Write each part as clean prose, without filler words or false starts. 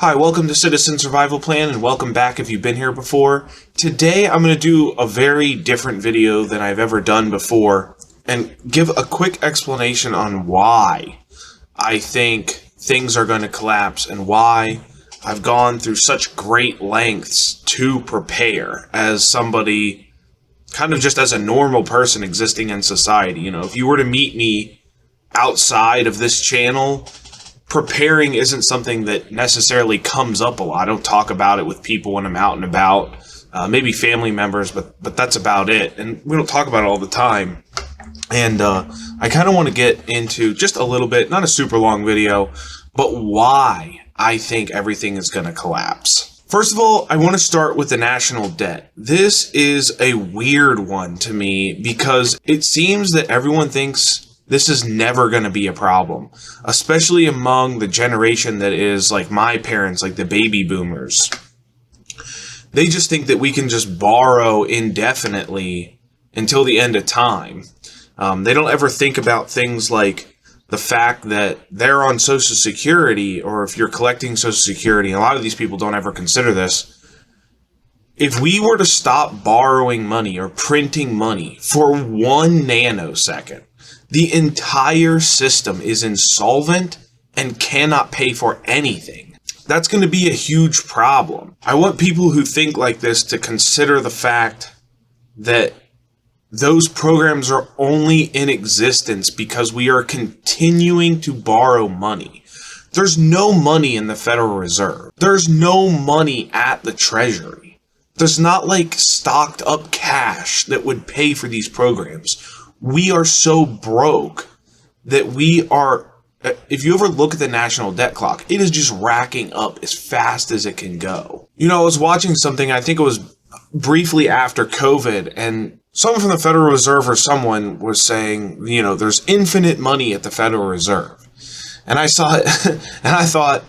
Hi, welcome to Citizen Survival Plan, and welcome back if you've been here before. Today I'm going to do a very different video than I've ever done before and give a quick explanation on why I think things are going to collapse and why I've gone through such great lengths to prepare as somebody, kind of just as a normal person existing in society. You know, if you were to meet me outside of this channel, preparing isn't something that necessarily comes up a lot. I don't talk about it with people when I'm out and about, maybe family members, but that's about it. And we don't talk about it all the time. And I kind of want to get into just a little bit, not a super long video, but why I think everything is going to collapse. First of all, I want to start with the national debt. This is a weird one to me because it seems that everyone thinks this is never going to be a problem, especially among the generation that is like my parents, like the baby boomers. They just think that we can just borrow indefinitely until the end of time. They don't ever think about things like the fact that they're on Social Security, or if you're collecting Social Security, and a lot of these people don't ever consider this. If we were to stop borrowing money or printing money for 1 nanosecond, the entire system is insolvent and cannot pay for anything. That's going to be a huge problem. I want people who think like this to consider the fact that those programs are only in existence because we are continuing to borrow money. There's no money in the Federal Reserve. There's no money at the Treasury. There's not like stocked up cash that would pay for these programs. We are so broke that we are, if you ever look at the national debt clock, it is just racking up as fast as it can go. You know, I was watching something, I think it was briefly after COVID, and someone from the Federal Reserve or someone was saying, you know, there's infinite money at the Federal Reserve. And I saw it and I thought,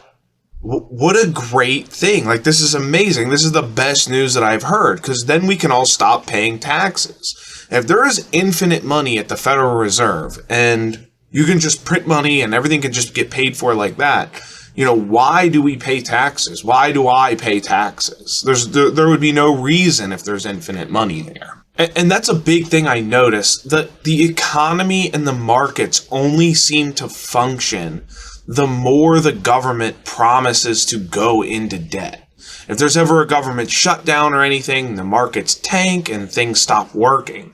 what a great thing. Like, this is amazing. This is the best news that I've heard, because then we can all stop paying taxes. If there is infinite money at the Federal Reserve and you can just print money and everything can just get paid for like that, you know, why do we pay taxes? Why do I pay taxes? There would be no reason if there's infinite money there. And that's a big thing I noticed, that the economy and the markets only seem to function the more the government promises to go into debt. If there's ever a government shutdown or anything, the markets tank and things stop working.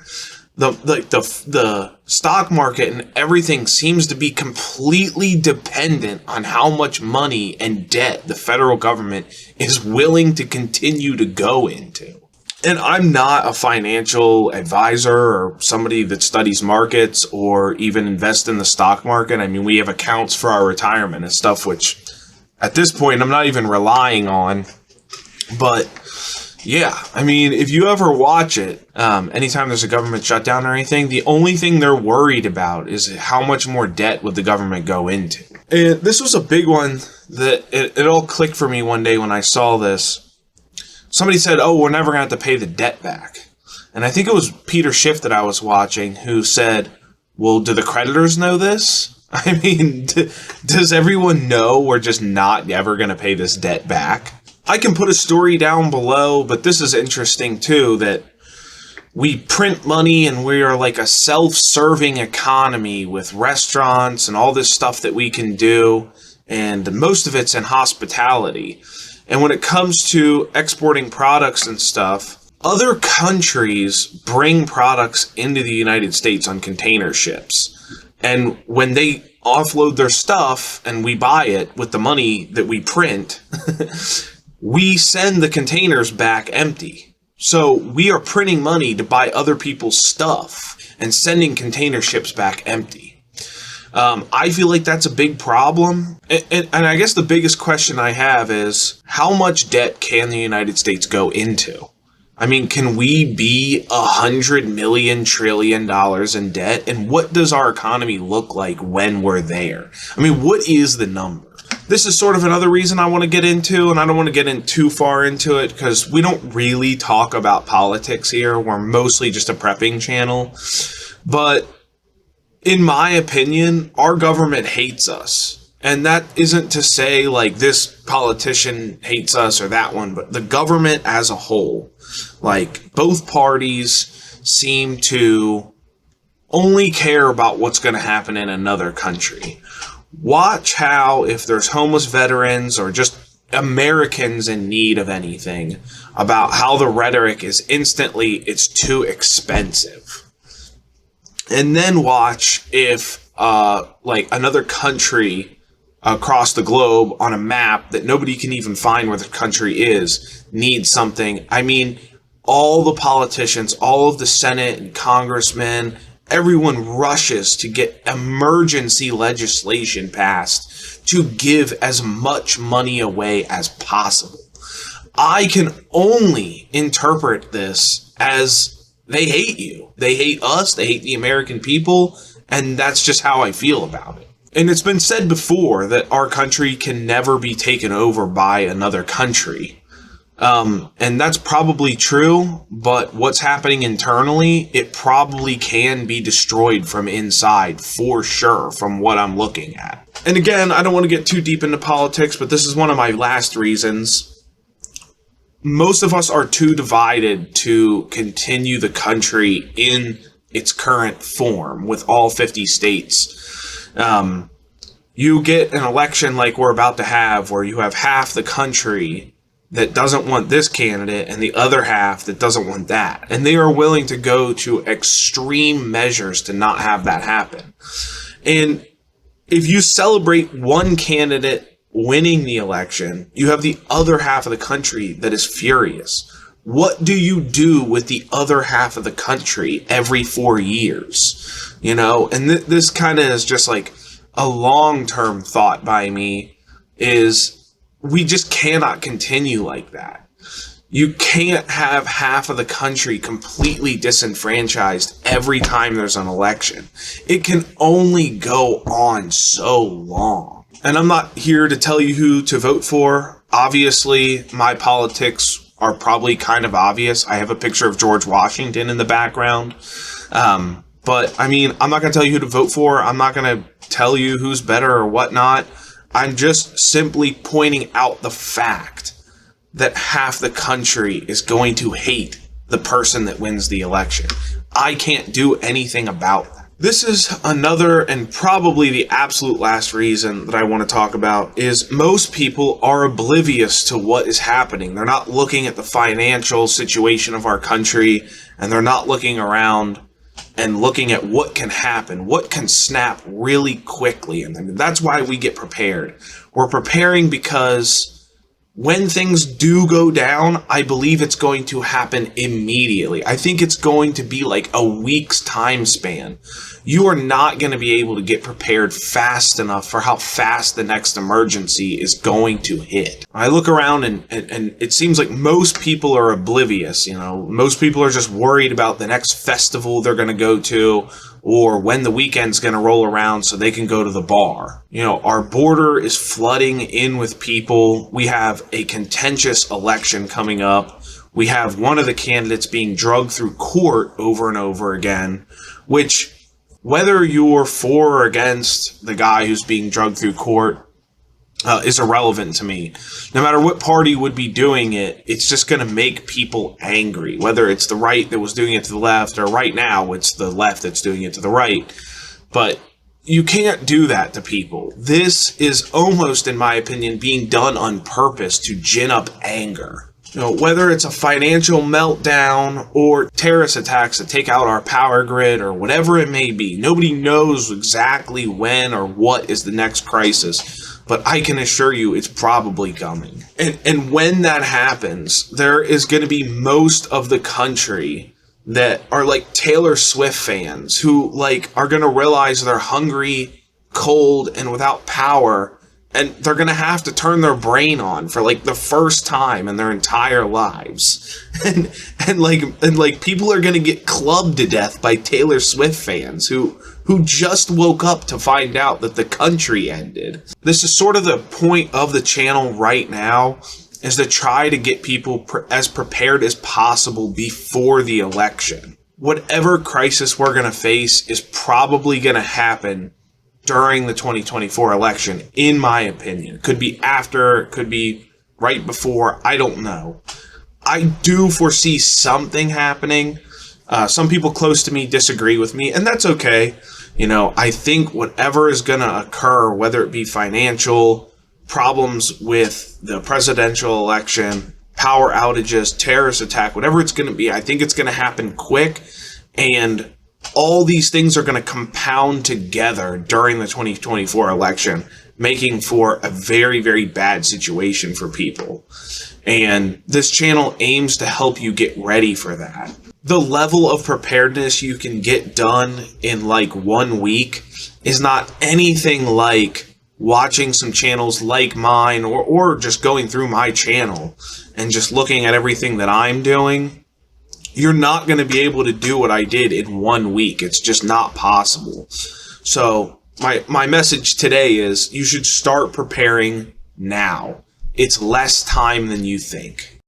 The stock market and everything seems to be completely dependent on how much money and debt the federal government is willing to continue to go into. And I'm not a financial advisor or somebody that studies markets or even invest in the stock market. I mean, we have accounts for our retirement and stuff, which at this point I'm not even relying on. But yeah, I mean, if you ever watch it, anytime there's a government shutdown or anything, the only thing they're worried about is how much more debt would the government go into. And this was a big one that it all clicked for me one day when I saw this. Somebody said, oh, we're never going to have to pay the debt back. And I think it was Peter Schiff that I was watching who said, well, do the creditors know this? I mean, does everyone know we're just not ever going to pay this debt back? I can put a story down below, but this is interesting too, that we print money and we are like a self-serving economy with restaurants and all this stuff that we can do, and most of it's in hospitality. And when it comes to exporting products and stuff, other countries bring products into the United States on container ships. And when they offload their stuff and we buy it with the money that we print, we send the containers back empty. So we are printing money to buy other people's stuff and sending container ships back empty. I feel like that's a big problem. And I guess the biggest question I have is, how much debt can the United States go into? I mean, can we be $100 trillion in debt? And what does our economy look like when we're there? I mean, what is the number? This is sort of another reason I want to get into, and I don't want to get in too far into it because we don't really talk about politics here. We're mostly just a prepping channel. But in my opinion, our government hates us. And that isn't to say like this politician hates us or that one, but the government as a whole, like both parties seem to only care about what's going to happen in another country. Watch how, if there's homeless veterans or just Americans in need of anything, about how the rhetoric is instantly, it's too expensive. And then watch if, like another country across the globe on a map that nobody can even find where the country is, needs something. I mean, all the politicians, all of the Senate and congressmen, everyone rushes to get emergency legislation passed to give as much money away as possible. I can only interpret this as they hate you. They hate us. They hate the American people. And that's just how I feel about it. And it's been said before that our country can never be taken over by another country. And that's probably true, but what's happening internally, it probably can be destroyed from inside for sure from what I'm looking at. And again, I don't want to get too deep into politics, but this is one of my last reasons. Most of us are too divided to continue the country in its current form with all 50 states. You get an election like we're about to have where you have half the country that doesn't want this candidate and the other half that doesn't want that. And they are willing to go to extreme measures to not have that happen. And if you celebrate one candidate winning the election, you have the other half of the country that is furious. What do you do with the other half of the country every 4 years? You know, and this kind of is just like a long-term thought by me, is we just cannot continue like that. You can't have half of the country completely disenfranchised every time there's an election. It can only go on so long. And I'm not here to tell you who to vote for. Obviously, my politics are probably kind of obvious. I have a picture of George Washington in the background. But, I mean, I'm not going to tell you who to vote for. I'm not going to tell you who's better or whatnot. I'm just simply pointing out the fact that half the country is going to hate the person that wins the election. I can't do anything about that. This is another and probably the absolute last reason that I want to talk about is most people are oblivious to what is happening. They're not looking at the financial situation of our country, and they're not looking around and looking at what can happen, what can snap really quickly. And I mean, that's why we get prepared. We're preparing because when things do go down, I believe it's going to happen immediately. I think it's going to be like a week's time span. You are not going to be able to get prepared fast enough for how fast the next emergency is going to hit. I look around and it seems like most people are oblivious. You know, most people are just worried about the next festival they're going to go to or when the weekend's going to roll around so they can go to the bar. You know, our border is flooding in with people. We have a contentious election coming up. We have one of the candidates being drugged through court over and over again, which, whether you're for or against the guy who's being drugged through court is irrelevant to me. No matter what party would be doing it, it's just going to make people angry. Whether it's the right that was doing it to the left, or right now it's the left that's doing it to the right. But you can't do that to people. This is almost, in my opinion, being done on purpose to gin up anger. You know, whether it's a financial meltdown or terrorist attacks that take out our power grid or whatever it may be, nobody knows exactly when or what is the next crisis, but I can assure you it's probably coming. And when that happens, there is going to be most of the country that are like Taylor Swift fans who like are going to realize they're hungry, cold, and without power. And they're going to have to turn their brain on for like the first time in their entire lives. And people are going to get clubbed to death by Taylor Swift fans who just woke up to find out that the country ended. This is sort of the point of the channel right now, is to try to get people as prepared as possible before the election. Whatever crisis we're going to face is probably going to happen during the 2024 election, in my opinion. Could be after, could be right before, I don't know. I do foresee something happening. Some people close to me disagree with me, and that's okay. You know, I think whatever is going to occur, whether it be financial, problems with the presidential election, power outages, terrorist attack, whatever it's going to be, I think it's going to happen quick, and all these things are going to compound together during the 2024 election, making for a very, very bad situation for people. And this channel aims to help you get ready for that. The level of preparedness you can get done in like 1 week is not anything like watching some channels like mine, or just going through my channel and just looking at everything that I'm doing. You're not going to be able to do what I did in 1 week. It's just not possible. So my message today is you should start preparing now. It's less time than you think.